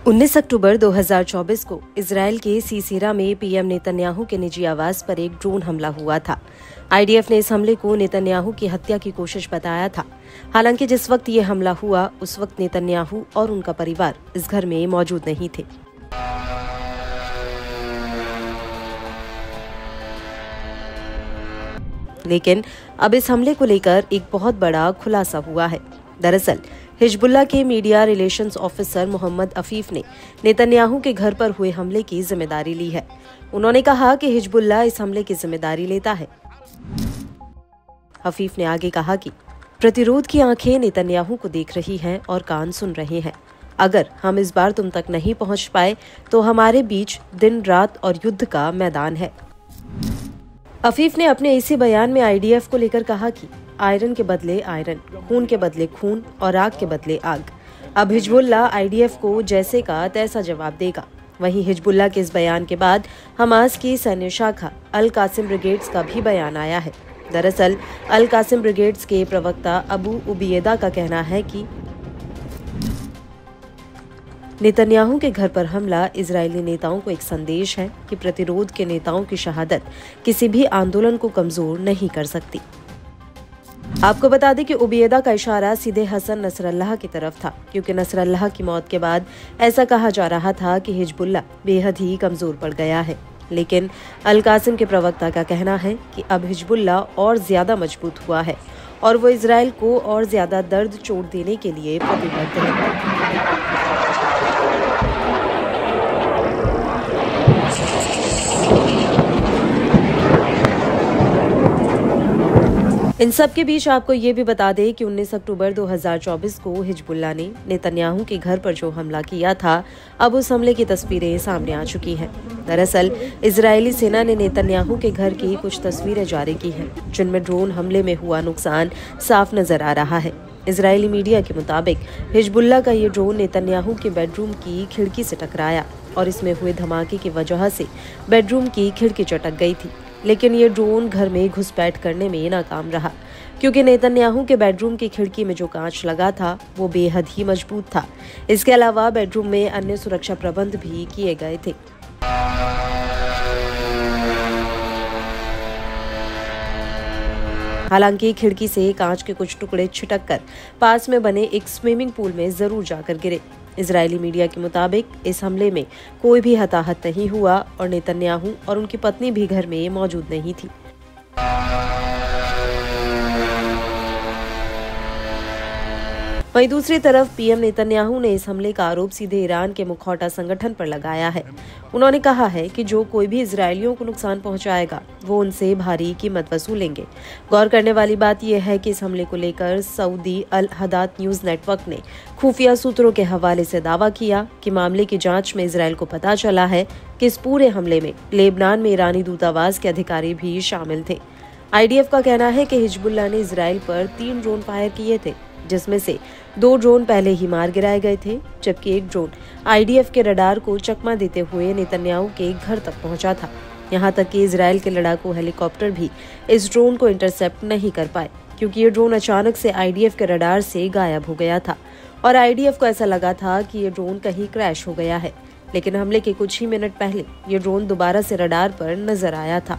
19 अक्टूबर 2024 को इजरायल के सीसेरा में पीएम नेतन्याहू के निजी आवास पर एक ड्रोन हमला हुआ था। आईडीएफ ने इस हमले को नेतन्याहू की हत्या की कोशिश बताया था। हालांकि जिस वक्त ये हमला हुआ उस वक्त नेतन्याहू और उनका परिवार इस घर में मौजूद नहीं थे। लेकिन अब इस हमले को लेकर एक बहुत बड़ा खुलासा हुआ है। दरअसल हिजबुल्ला के media relations officer Mohammad Afif ने नेतन्याहू के घर पर हुए हमले की जिम्मेदारी ली है। उन्होंने कहा कि हिजबुल्ला इस हमले की जिम्मेदारी लेता है। अफीफ ने आगे कहा कि प्रतिरोध की आंखें नेतन्याहू को देख रही हैं और कान सुन रहे हैं। अगर हम इस बार तुम तक नहीं पहुंच पाए तो हमारे बीच दिन रात और युद्ध का मैदान है। अफीफ ने अपने इसी बयान में आईडीएफ को लेकर कहा कि आयरन के बदले आयरन, खून के बदले खून और आग के बदले आग। अब हिजबुल्ला आईडीएफ को जैसे का तैसा जवाब देगा। वहीं हिजबुल्ला के इस बयान के बाद हमास की सैन्य शाखा अल कासिम ब्रिगेड्स का भी बयान आया है। दरअसल अल कासिम ब्रिगेड्स के प्रवक्ता अबू उबैदा का कहना है कि नेतन्याहू के घर पर हमला इजरायली नेताओं को एक संदेश है कि प्रतिरोध के नेताओं की शहादत किसी भी आंदोलन को कमजोर नहीं कर सकती। आपको बता दें कि उबैदा का इशारा सीधे हसन नसरल्लाह की तरफ था, क्योंकि नसरल्लाह की मौत के बाद ऐसा कहा जा रहा था कि हिजबुल्ला बेहद ही कमजोर पड़ गया है। लेकिन अल कासिम के प्रवक्ता का कहना है कि अब हिजबुल्ला और ज्यादा मजबूत हुआ है और वो इजरायल को और ज्यादा दर्द चोट देने के लिए प्रतिबद्ध है। इन सब के बीच आपको ये भी बता दें कि 19 अक्टूबर 2024 को हिजबुल्ला ने नेतन्याहू के घर पर जो हमला किया था, अब उस हमले की तस्वीरें सामने आ चुकी हैं। दरअसल इजरायली सेना ने नेतन्याहू के घर की कुछ तस्वीरें जारी की हैं, जिनमें ड्रोन हमले में हुआ नुकसान साफ नजर आ रहा है। इजरायली मीडिया के मुताबिक हिजबुल्ला का ये ड्रोन नेतन्याहू के बेडरूम की खिड़की से टकराया और इसमें हुए धमाके की वजह से बेडरूम की खिड़की चटक गई थी। लेकिन ये ड्रोन घर में घुसपैठ करने में नाकाम रहा, क्योंकि नेतन्याहू के बेडरूम की खिड़की में जो कांच लगा था वो बेहद ही मजबूत था। इसके अलावा बेडरूम में अन्य सुरक्षा प्रबंध भी किए गए थे। हालांकि खिड़की से कांच के कुछ टुकड़े छिटककर पास में बने एक स्विमिंग पूल में जरूर जाकर गिरे। इजरायली मीडिया के मुताबिक इस हमले में कोई भी हताहत नहीं हुआ और नेतन्याहू और उनकी पत्नी भी घर में मौजूद नहीं थी। वहीं दूसरी तरफ पीएम नेतन्याहू ने इस हमले का आरोप सीधे ईरान के मुखौटा संगठन पर लगाया है। उन्होंने कहा है कि जो कोई भी इजरायलियों को नुकसान पहुंचाएगा वो उनसे भारी कीमत वसूलेंगे। गौर करने वाली बात यह है कि इस हमले को लेकर सऊदी अल हदात न्यूज नेटवर्क ने खुफिया सूत्रों के हवाले से दावा किया कि मामले की जांच में इजरायल को पता चला है कि इस पूरे हमले में लेबनान में ईरानी दूतावास के अधिकारी भी शामिल थे। आईडीएफ का कहना है कि हिजबुल्ला ने इजरायल पर 3 ड्रोन फायर किए थे, जिसमें से 2 ड्रोन पहले ही मार गिराए गए थे, जबकि एक ड्रोन आईडीएफ के रडार को चकमा देते हुए नेतन्याहू के घर तक पहुंचा था। यहां तक कि इजरायल के लड़ाकू हेलीकॉप्टर भी इस ड्रोन को इंटरसेप्ट नहीं कर पाए, क्योंकि ये ड्रोन अचानक से आईडीएफ के रडार से गायब हो गया था और आईडीएफ को ऐसा लगा था कि ये ड्रोन कहीं क्रैश हो गया है। लेकिन हमले के कुछ ही मिनट पहले ये ड्रोन दोबारा से रडार पर नजर आया था।